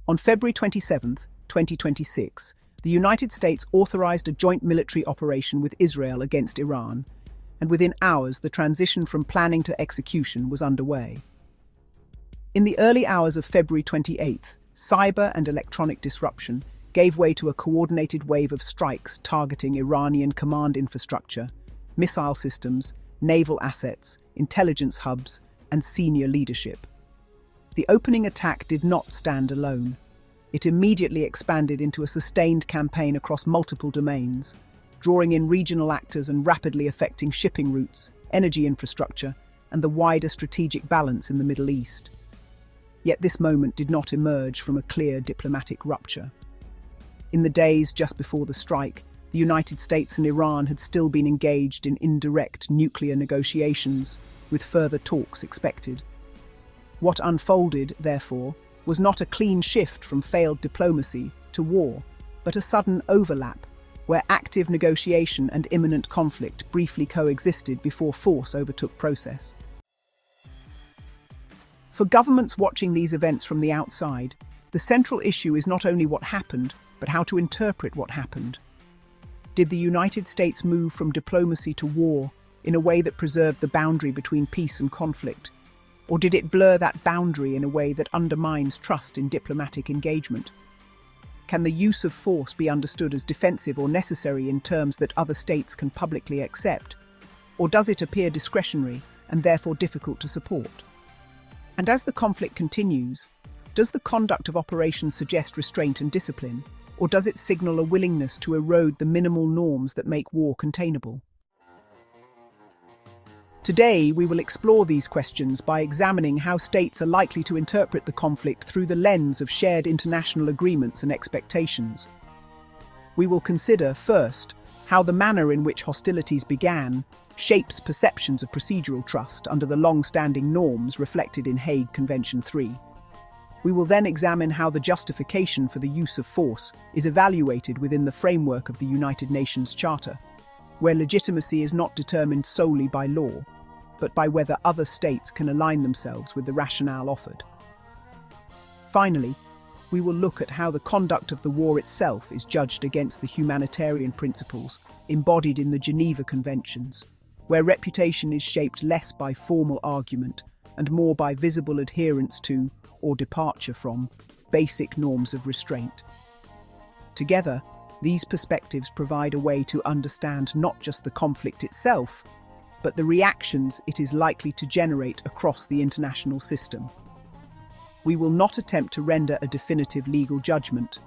On February 27, 2026, the United States authorized a joint military operation with Israel against Iran, and within hours the transition from planning to execution was underway. In the early hours of February 28th, cyber and electronic disruption gave way to a coordinated wave of strikes targeting Iranian command infrastructure, missile systems, naval assets, intelligence hubs, and senior leadership. The opening attack did not stand alone. It immediately expanded into a sustained campaign across multiple domains, drawing in regional actors and rapidly affecting shipping routes, energy infrastructure, and the wider strategic balance in the Middle East. Yet this moment did not emerge from a clear diplomatic rupture. In the days just before the strike, the United States and Iran had still been engaged in indirect nuclear negotiations, with further talks expected. What unfolded, therefore, was not a clean shift from failed diplomacy to war, but a sudden overlap, where active negotiation and imminent conflict briefly coexisted before force overtook process. For governments watching these events from the outside, the central issue is not only what happened, but how to interpret what happened. Did the United States move from diplomacy to war in a way that preserved the boundary between peace and conflict? Or did it blur that boundary in a way that undermines trust in diplomatic engagement? Can the use of force be understood as defensive or necessary in terms that other states can publicly accept? Or does it appear discretionary and therefore difficult to support? And as the conflict continues, does the conduct of operations suggest restraint and discipline, or does it signal a willingness to erode the minimal norms that make war containable? Today, we will explore these questions by examining how states are likely to interpret the conflict through the lens of shared international agreements and expectations. We will consider, first, how the manner in which hostilities began shapes perceptions of procedural trust under the long-standing norms reflected in Hague Convention 3. We will then examine how the justification for the use of force is evaluated within the framework of the United Nations Charter, where legitimacy is not determined solely by law, but by whether other states can align themselves with the rationale offered. Finally, we will look at how the conduct of the war itself is judged against the humanitarian principles embodied in the Geneva Conventions, where reputation is shaped less by formal argument and more by visible adherence to, or departure from, basic norms of restraint. Together, these perspectives provide a way to understand not just the conflict itself, but the reactions it is likely to generate across the international system. We will not attempt to render a definitive legal judgment.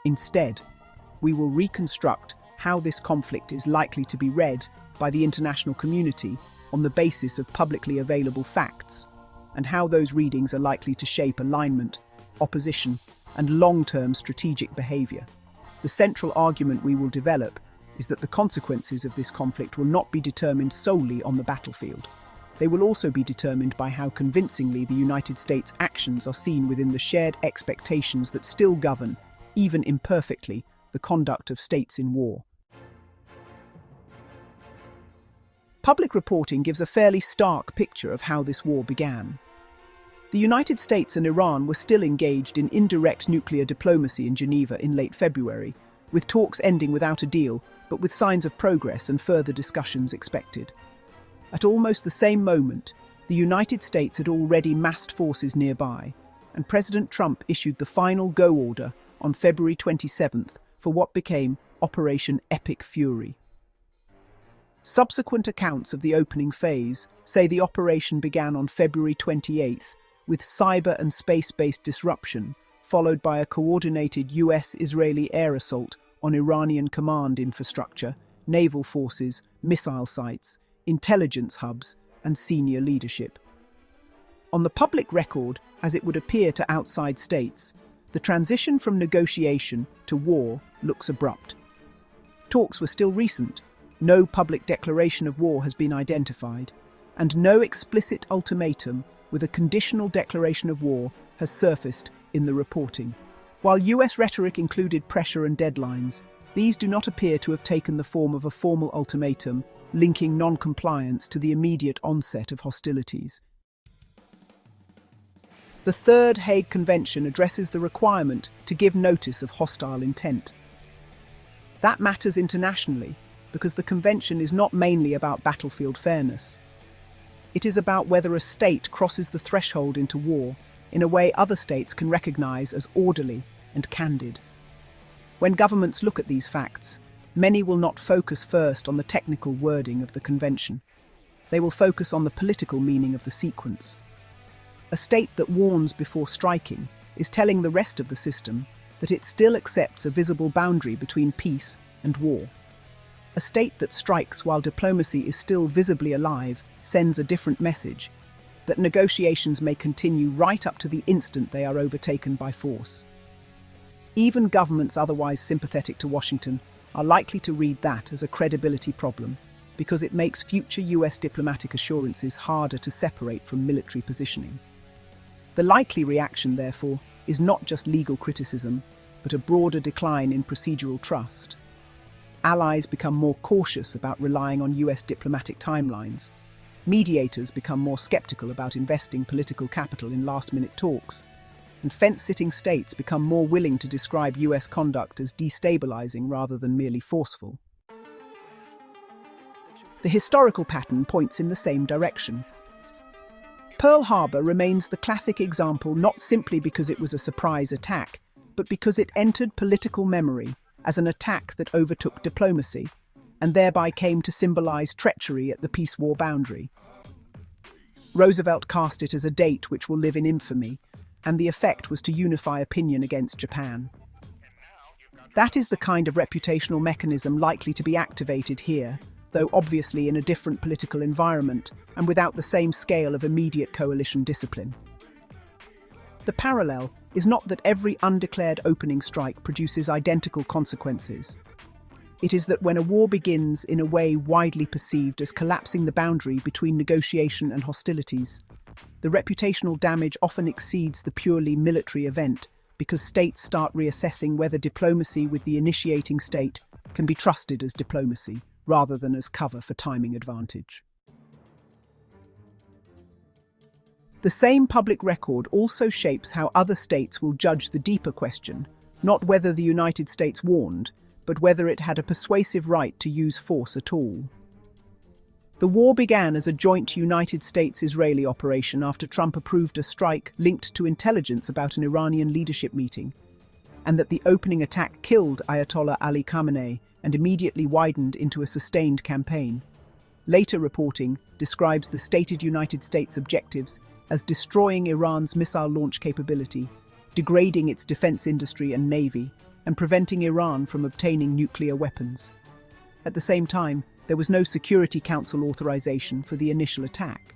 Instead, we will reconstruct how this conflict is likely to be read by the international community on the basis of publicly available facts, and how those readings are likely to shape alignment, opposition, and long-term strategic behavior. The central argument we will develop is that the consequences of this conflict will not be determined solely on the battlefield. They will also be determined by how convincingly the United States' actions are seen within the shared expectations that still govern, even imperfectly, the conduct of states in war. Public reporting gives a fairly stark picture of how this war began. The United States and Iran were still engaged in indirect nuclear diplomacy in Geneva in late February, with talks ending without a deal, but with signs of progress and further discussions expected. At almost the same moment, the United States had already massed forces nearby, and President Trump issued the final go order on February 27th for what became Operation Epic Fury. Subsequent accounts of the opening phase say the operation began on February 28th with cyber and space-based disruption, followed by a coordinated US-Israeli air assault on Iranian command infrastructure, naval forces, missile sites, intelligence hubs, and senior leadership. On the public record, as it would appear to outside states, the transition from negotiation to war looks abrupt. Talks were still recent, no public declaration of war has been identified, and no explicit ultimatum with a conditional declaration of war has surfaced in the reporting. While US rhetoric included pressure and deadlines, these do not appear to have taken the form of a formal ultimatum linking non-compliance to the immediate onset of hostilities. The Third Hague Convention addresses the requirement to give notice of hostile intent. That matters internationally because the convention is not mainly about battlefield fairness. It is about whether a state crosses the threshold into war in a way other states can recognize as orderly and candid. When governments look at these facts, many will not focus first on the technical wording of the convention. They will focus on the political meaning of the sequence. A state that warns before striking is telling the rest of the system that it still accepts a visible boundary between peace and war. A state that strikes while diplomacy is still visibly alive sends a different message, that negotiations may continue right up to the instant they are overtaken by force. Even governments otherwise sympathetic to Washington are likely to read that as a credibility problem because it makes future US diplomatic assurances harder to separate from military positioning. The likely reaction, therefore, is not just legal criticism, but a broader decline in procedural trust. Allies become more cautious about relying on US diplomatic timelines. Mediators become more skeptical about investing political capital in last-minute talks, and fence-sitting states become more willing to describe US conduct as destabilizing rather than merely forceful. The historical pattern points in the same direction. Pearl Harbor remains the classic example not simply because it was a surprise attack, but because it entered political memory as an attack that overtook diplomacy, and thereby came to symbolize treachery at the peace-war boundary. Roosevelt cast it as a date which will live in infamy, and the effect was to unify opinion against Japan. That is the kind of reputational mechanism likely to be activated here, though obviously in a different political environment and without the same scale of immediate coalition discipline. The parallel is not that every undeclared opening strike produces identical consequences. It is that when a war begins in a way widely perceived as collapsing the boundary between negotiation and hostilities, the reputational damage often exceeds the purely military event because states start reassessing whether diplomacy with the initiating state can be trusted as diplomacy rather than as cover for timing advantage. The same public record also shapes how other states will judge the deeper question, not whether the United States warned, but whether it had a persuasive right to use force at all. The war began as a joint United States-Israeli operation after Trump approved a strike linked to intelligence about an Iranian leadership meeting, and that the opening attack killed Ayatollah Ali Khamenei and immediately widened into a sustained campaign. Later reporting describes the stated United States objectives as destroying Iran's missile launch capability, degrading its defense industry and navy, and preventing Iran from obtaining nuclear weapons. At the same time, there was no Security Council authorization for the initial attack,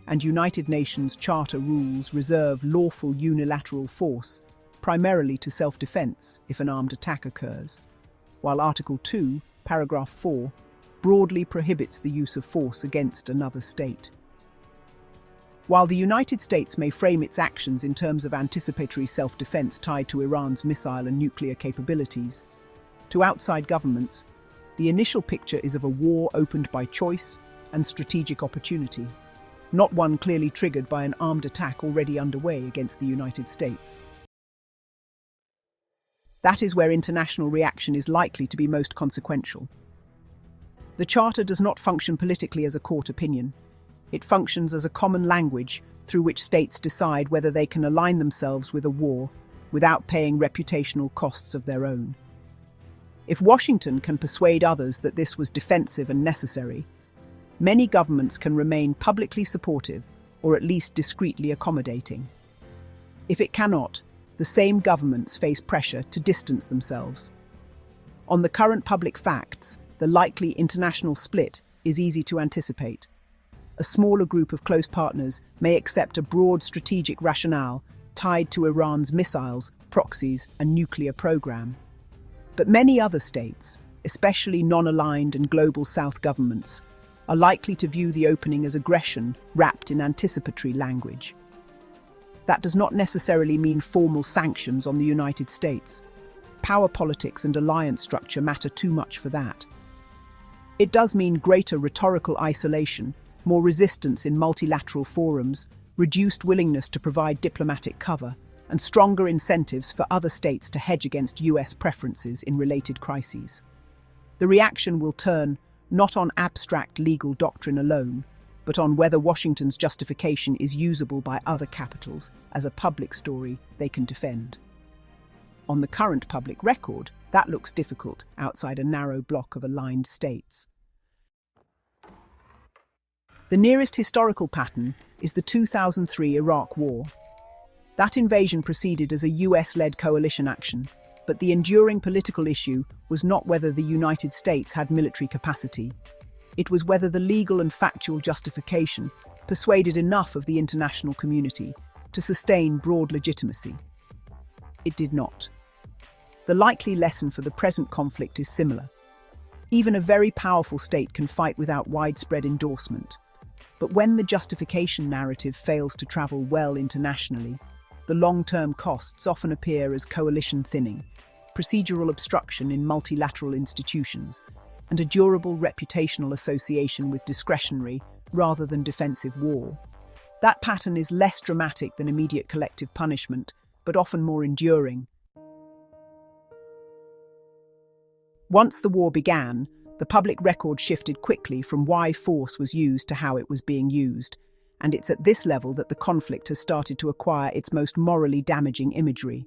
and United Nations Charter rules reserve lawful unilateral force, primarily to self-defense if an armed attack occurs, while Article 2, Paragraph 4, broadly prohibits the use of force against another state. While the United States may frame its actions in terms of anticipatory self-defense tied to Iran's missile and nuclear capabilities, to outside governments, the initial picture is of a war opened by choice and strategic opportunity, not one clearly triggered by an armed attack already underway against the United States. That is where international reaction is likely to be most consequential. The Charter does not function politically as a court opinion. It functions as a common language through which states decide whether they can align themselves with a war without paying reputational costs of their own. If Washington can persuade others that this was defensive and necessary, many governments can remain publicly supportive or at least discreetly accommodating. If it cannot, the same governments face pressure to distance themselves. On the current public facts, the likely international split is easy to anticipate. A smaller group of close partners may accept a broad strategic rationale tied to Iran's missiles, proxies, and nuclear program. But many other states, especially non-aligned and global South governments, are likely to view the opening as aggression wrapped in anticipatory language. That does not necessarily mean formal sanctions on the United States. Power politics and alliance structure matter too much for that. It does mean greater rhetorical isolation, more resistance in multilateral forums, reduced willingness to provide diplomatic cover, and stronger incentives for other states to hedge against US preferences in related crises. The reaction will turn not on abstract legal doctrine alone, but on whether Washington's justification is usable by other capitals as a public story they can defend. On the current public record, that looks difficult outside a narrow block of aligned states. The nearest historical pattern is the 2003 Iraq War. That invasion proceeded as a US-led coalition action, but the enduring political issue was not whether the United States had military capacity. It was whether the legal and factual justification persuaded enough of the international community to sustain broad legitimacy. It did not. The likely lesson for the present conflict is similar. Even a very powerful state can fight without widespread endorsement. But when the justification narrative fails to travel well internationally, the long-term costs often appear as coalition thinning, procedural obstruction in multilateral institutions, and a durable reputational association with discretionary rather than defensive war. That pattern is less dramatic than immediate collective punishment, but often more enduring. Once the war began, the public record shifted quickly from why force was used to how it was being used, and it's at this level that the conflict has started to acquire its most morally damaging imagery.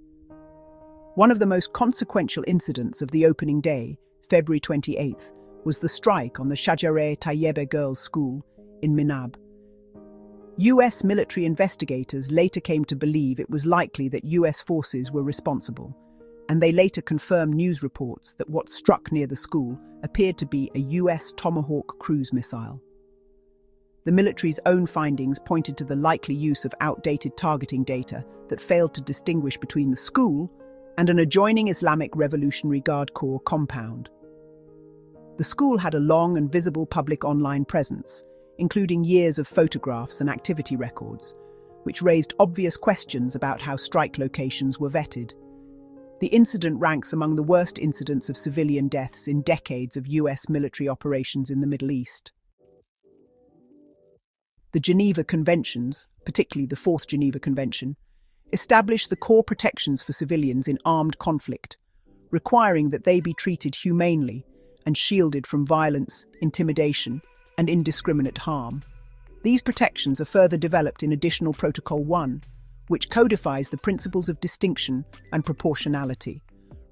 One of the most consequential incidents of the opening day, February 28th, was the strike on the Shajareh Tayyebe Girls' School in Minab. US military investigators later came to believe it was likely that US forces were responsible, and they later confirmed news reports that what struck near the school appeared to be a US Tomahawk cruise missile. The military's own findings pointed to the likely use of outdated targeting data that failed to distinguish between the school and an adjoining Islamic Revolutionary Guard Corps compound. The school had a long and visible public online presence, including years of photographs and activity records, which raised obvious questions about how strike locations were vetted. The incident ranks among the worst incidents of civilian deaths in decades of US military operations in the Middle East. The Geneva Conventions, particularly the Fourth Geneva Convention, established the core protections for civilians in armed conflict, requiring that they be treated humanely and shielded from violence, intimidation, and indiscriminate harm. These protections are further developed in Additional Protocol 1, which codifies the principles of distinction and proportionality,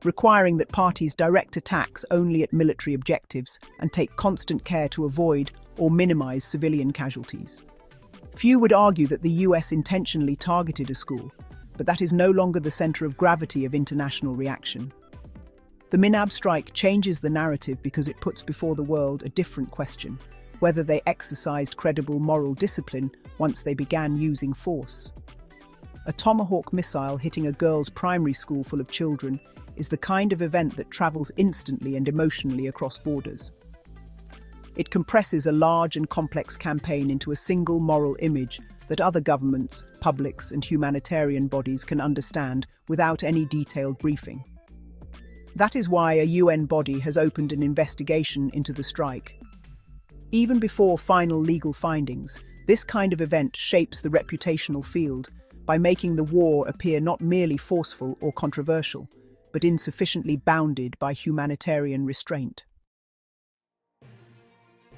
requiring that parties direct attacks only at military objectives and take constant care to avoid or minimize civilian casualties. Few would argue that the US intentionally targeted a school, but that is no longer the center of gravity of international reaction. The Minab strike changes the narrative because it puts before the world a different question: whether they exercised credible moral discipline once they began using force. A Tomahawk missile hitting a girls' primary school full of children is the kind of event that travels instantly and emotionally across borders. It compresses a large and complex campaign into a single moral image that other governments, publics, and humanitarian bodies can understand without any detailed briefing. That is why a UN body has opened an investigation into the strike. Even before final legal findings, this kind of event shapes the reputational field by making the war appear not merely forceful or controversial, but insufficiently bounded by humanitarian restraint.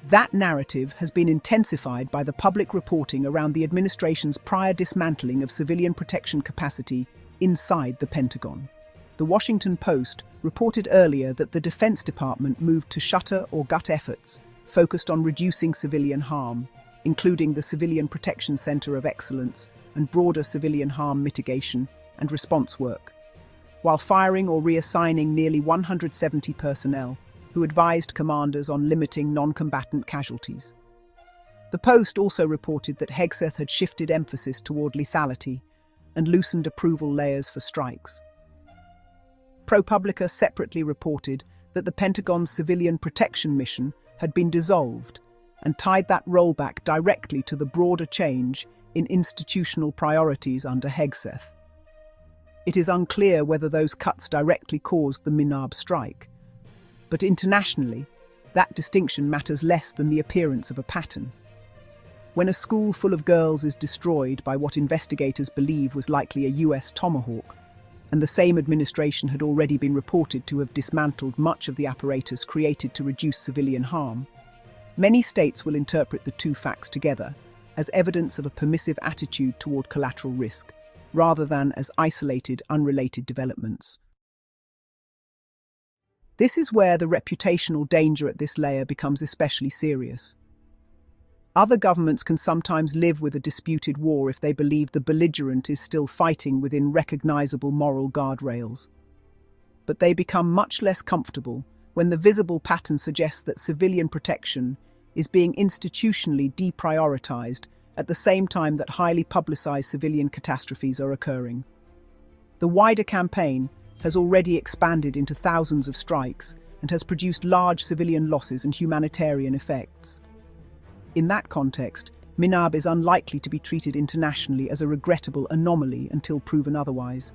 That narrative has been intensified by the public reporting around the administration's prior dismantling of civilian protection capacity inside the Pentagon. The Washington Post reported earlier that the Defense Department moved to shutter or gut efforts focused on reducing civilian harm, including the Civilian Protection Center of Excellence and broader civilian harm mitigation and response work, while firing or reassigning nearly 170 personnel who advised commanders on limiting non-combatant casualties. The Post also reported that Hegseth had shifted emphasis toward lethality and loosened approval layers for strikes. ProPublica separately reported that the Pentagon's civilian protection mission had been dissolved and tied that rollback directly to the broader change in institutional priorities under Hegseth. It is unclear whether those cuts directly caused the Minab strike, but internationally, that distinction matters less than the appearance of a pattern. When a school full of girls is destroyed by what investigators believe was likely a US Tomahawk, and the same administration had already been reported to have dismantled much of the apparatus created to reduce civilian harm, many states will interpret the two facts together as evidence of a permissive attitude toward collateral risk, rather than as isolated, unrelated developments. This is where the reputational danger at this layer becomes especially serious. Other governments can sometimes live with a disputed war if they believe the belligerent is still fighting within recognizable moral guardrails. But they become much less comfortable when the visible pattern suggests that civilian protection is being institutionally deprioritized at the same time that highly publicized civilian catastrophes are occurring. The wider campaign has already expanded into thousands of strikes and has produced large civilian losses and humanitarian effects. In that context, MINAB is unlikely to be treated internationally as a regrettable anomaly until proven otherwise.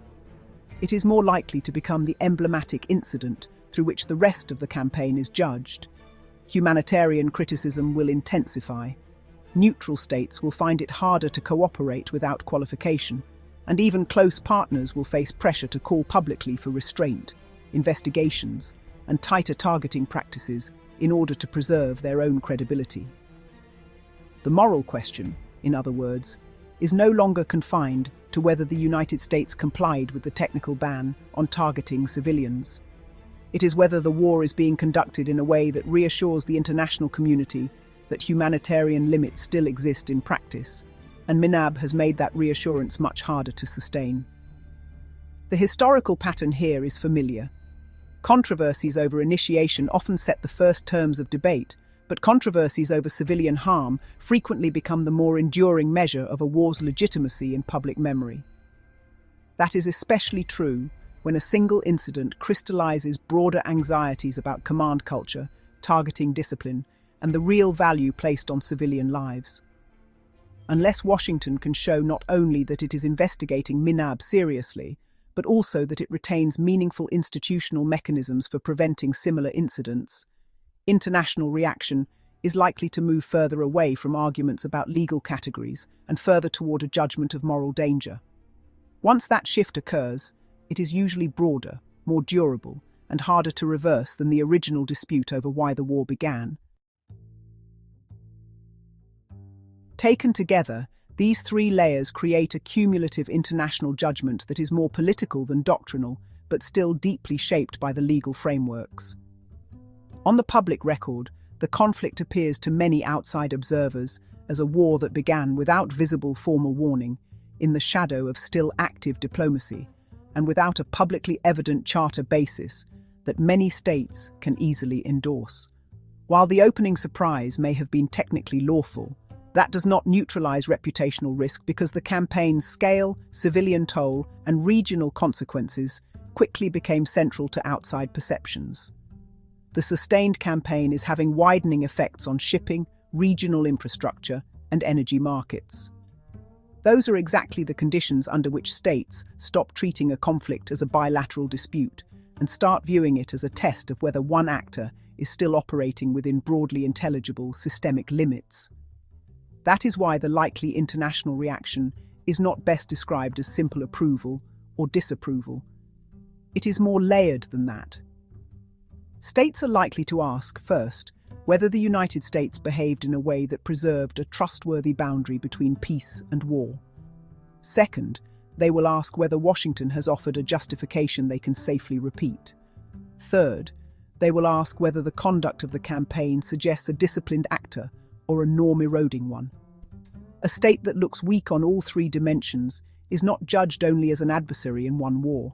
It is more likely to become the emblematic incident through which the rest of the campaign is judged. Humanitarian criticism will intensify. Neutral states will find it harder to cooperate without qualification, and even close partners will face pressure to call publicly for restraint, investigations, and tighter targeting practices in order to preserve their own credibility. The moral question, in other words, is no longer confined to whether the United States complied with the technical ban on targeting civilians. It is whether the war is being conducted in a way that reassures the international community that humanitarian limits still exist in practice, and MINAB has made that reassurance much harder to sustain. The historical pattern here is familiar. Controversies over initiation often set the first terms of debate, but controversies over civilian harm frequently become the more enduring measure of a war's legitimacy in public memory. That is especially true when a single incident crystallizes broader anxieties about command culture, targeting discipline, and the real value placed on civilian lives. Unless Washington can show not only that it is investigating MINAB seriously, but also that it retains meaningful institutional mechanisms for preventing similar incidents, international reaction is likely to move further away from arguments about legal categories and further toward a judgment of moral danger. Once that shift occurs, it is usually broader, more durable, and harder to reverse than the original dispute over why the war began. Taken together, these three layers create a cumulative international judgment that is more political than doctrinal, but still deeply shaped by the legal frameworks. On the public record, the conflict appears to many outside observers as a war that began without visible formal warning, in the shadow of still active diplomacy, and without a publicly evident charter basis that many states can easily endorse. While the opening surprise may have been technically lawful, that does not neutralize reputational risk because the campaign's scale, civilian toll, and regional consequences quickly became central to outside perceptions. The sustained campaign is having widening effects on shipping, regional infrastructure, and energy markets. Those are exactly the conditions under which states stop treating a conflict as a bilateral dispute and start viewing it as a test of whether one actor is still operating within broadly intelligible systemic limits. That is why the likely international reaction is not best described as simple approval or disapproval. It is more layered than that. States are likely to ask, first, whether the United States behaved in a way that preserved a trustworthy boundary between peace and war. Second, they will ask whether Washington has offered a justification they can safely repeat. Third, they will ask whether the conduct of the campaign suggests a disciplined actor or a norm-eroding one. A state that looks weak on all three dimensions is not judged only as an adversary in one war.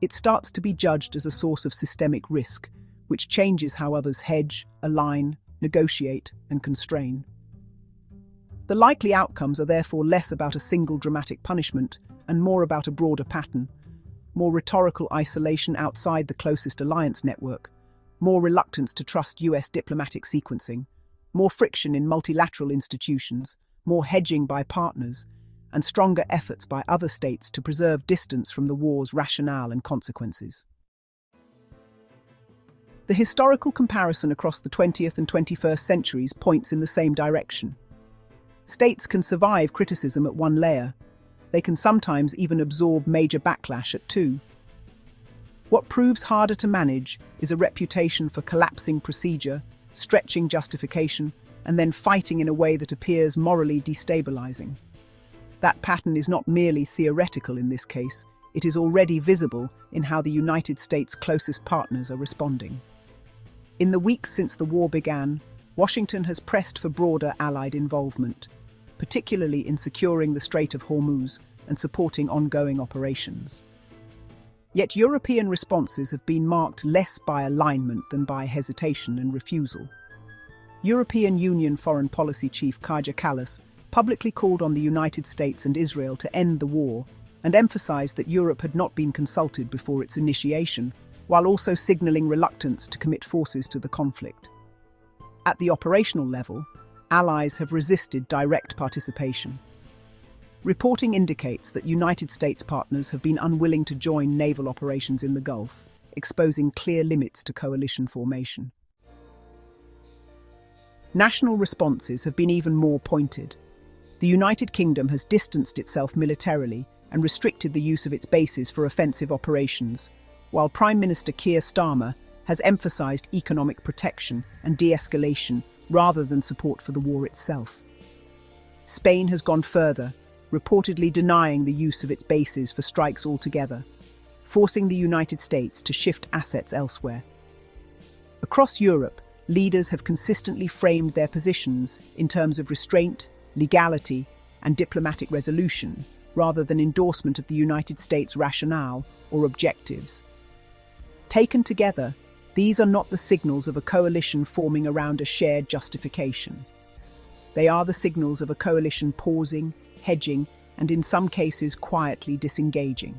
It starts to be judged as a source of systemic risk, which changes how others hedge, align, negotiate, and constrain. The likely outcomes are therefore less about a single dramatic punishment and more about a broader pattern: more rhetorical isolation outside the closest alliance network, more reluctance to trust US diplomatic sequencing, more friction in multilateral institutions, more hedging by partners, and stronger efforts by other states to preserve distance from the war's rationale and consequences. The historical comparison across the 20th and 21st centuries points in the same direction. States can survive criticism at one layer. They can sometimes even absorb major backlash at two. What proves harder to manage is a reputation for collapsing procedure, stretching justification, and then fighting in a way that appears morally destabilizing. That pattern is not merely theoretical in this case, it is already visible in how the United States' closest partners are responding. In the weeks since the war began, Washington has pressed for broader Allied involvement, particularly in securing the Strait of Hormuz and supporting ongoing operations. Yet European responses have been marked less by alignment than by hesitation and refusal. European Union Foreign Policy Chief Kaja Kallas publicly called on the United States and Israel to end the war and emphasized that Europe had not been consulted before its initiation, while also signaling reluctance to commit forces to the conflict. At the operational level, allies have resisted direct participation. Reporting indicates that United States partners have been unwilling to join naval operations in the Gulf, exposing clear limits to coalition formation. National responses have been even more pointed. The United Kingdom has distanced itself militarily and restricted the use of its bases for offensive operations, while Prime Minister Keir Starmer has emphasized economic protection and de-escalation rather than support for the war itself. Spain has gone further, reportedly denying the use of its bases for strikes altogether, forcing the United States to shift assets elsewhere. Across Europe, leaders have consistently framed their positions in terms of restraint, legality, and diplomatic resolution, rather than endorsement of the United States' rationale or objectives. Taken together, these are not the signals of a coalition forming around a shared justification. They are the signals of a coalition pausing, hedging, and in some cases quietly disengaging.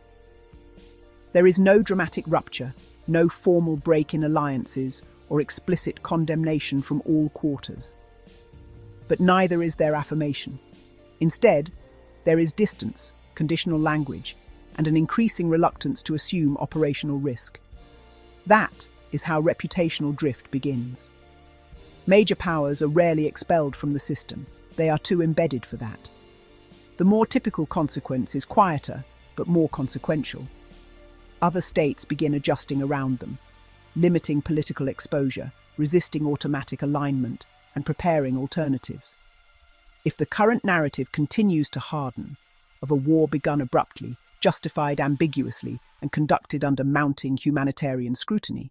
There is no dramatic rupture, no formal break in alliances, or explicit condemnation from all quarters. But neither is there affirmation. Instead, there is distance, conditional language, and an increasing reluctance to assume operational risk. That is how reputational drift begins. Major powers are rarely expelled from the system. They are too embedded for that. The more typical consequence is quieter, but more consequential. Other states begin adjusting around them, limiting political exposure, resisting automatic alignment, and preparing alternatives. If the current narrative continues to harden, of a war begun abruptly, justified ambiguously, and conducted under mounting humanitarian scrutiny,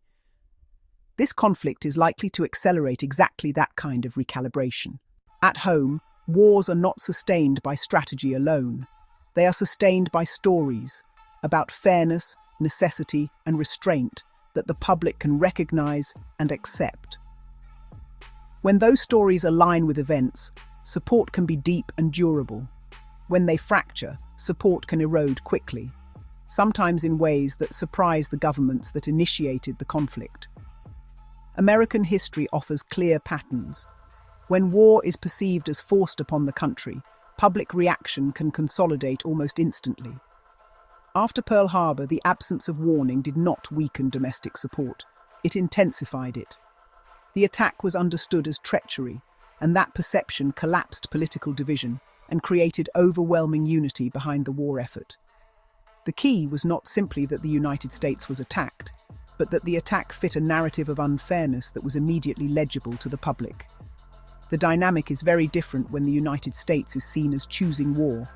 this conflict is likely to accelerate exactly that kind of recalibration. At home, wars are not sustained by strategy alone. They are sustained by stories about fairness, necessity, and restraint that the public can recognize and accept. When those stories align with events, support can be deep and durable. When they fracture, support can erode quickly, sometimes in ways that surprise the governments that initiated the conflict. American history offers clear patterns. When war is perceived as forced upon the country, public reaction can consolidate almost instantly. After Pearl Harbor, the absence of warning did not weaken domestic support. It intensified it. The attack was understood as treachery, and that perception collapsed political division and created overwhelming unity behind the war effort. The key was not simply that the United States was attacked, but that the attack fit a narrative of unfairness that was immediately legible to the public. The dynamic is very different when the United States is seen as choosing war.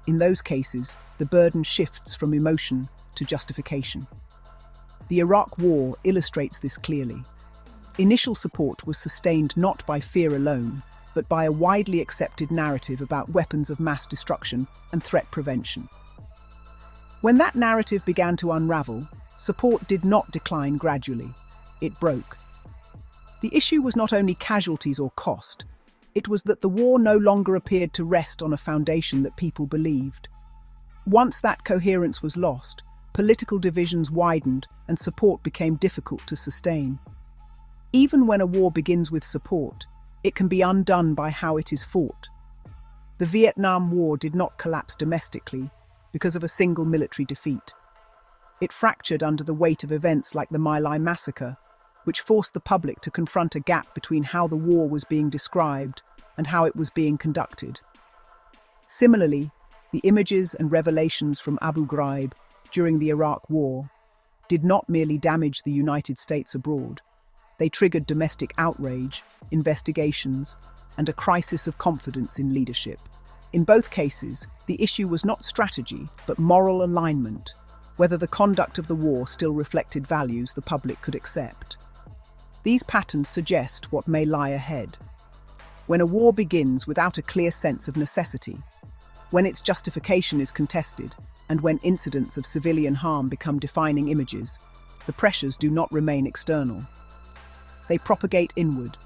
In those cases, the burden shifts from emotion to justification. The Iraq War illustrates this clearly. Initial support was sustained not by fear alone, but by a widely accepted narrative about weapons of mass destruction and threat prevention. When that narrative began to unravel, support did not decline gradually. It broke. The issue was not only casualties or cost, it was that the war no longer appeared to rest on a foundation that people believed. Once that coherence was lost, political divisions widened and support became difficult to sustain. Even when a war begins with support, it can be undone by how it is fought. The Vietnam War did not collapse domestically because of a single military defeat. It fractured under the weight of events like the My Lai massacre, which forced the public to confront a gap between how the war was being described and how it was being conducted. Similarly, the images and revelations from Abu Ghraib during the Iraq War did not merely damage the United States abroad. They triggered domestic outrage, investigations, and a crisis of confidence in leadership. In both cases, the issue was not strategy, but moral alignment, whether the conduct of the war still reflected values the public could accept. These patterns suggest what may lie ahead. When a war begins without a clear sense of necessity, when its justification is contested, and when incidents of civilian harm become defining images, the pressures do not remain external. They propagate inward.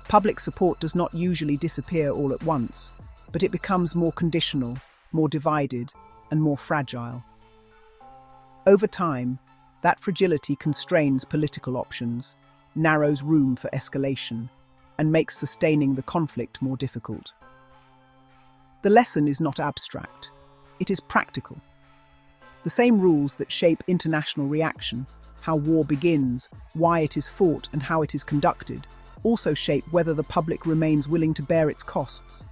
Public support does not usually disappear all at once, but it becomes more conditional, more divided, and more fragile. Over time, that fragility constrains political options, narrows room for escalation, and makes sustaining the conflict more difficult. The lesson is not abstract. It is practical. The same rules that shape international reaction, how war begins, why it is fought, and how it is conducted, also shape whether the public remains willing to bear its costs.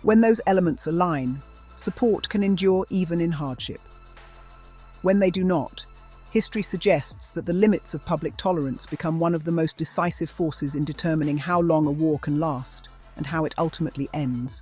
When those elements align, support can endure even in hardship. When they do not, history suggests that the limits of public tolerance become one of the most decisive forces in determining how long a war can last and how it ultimately ends.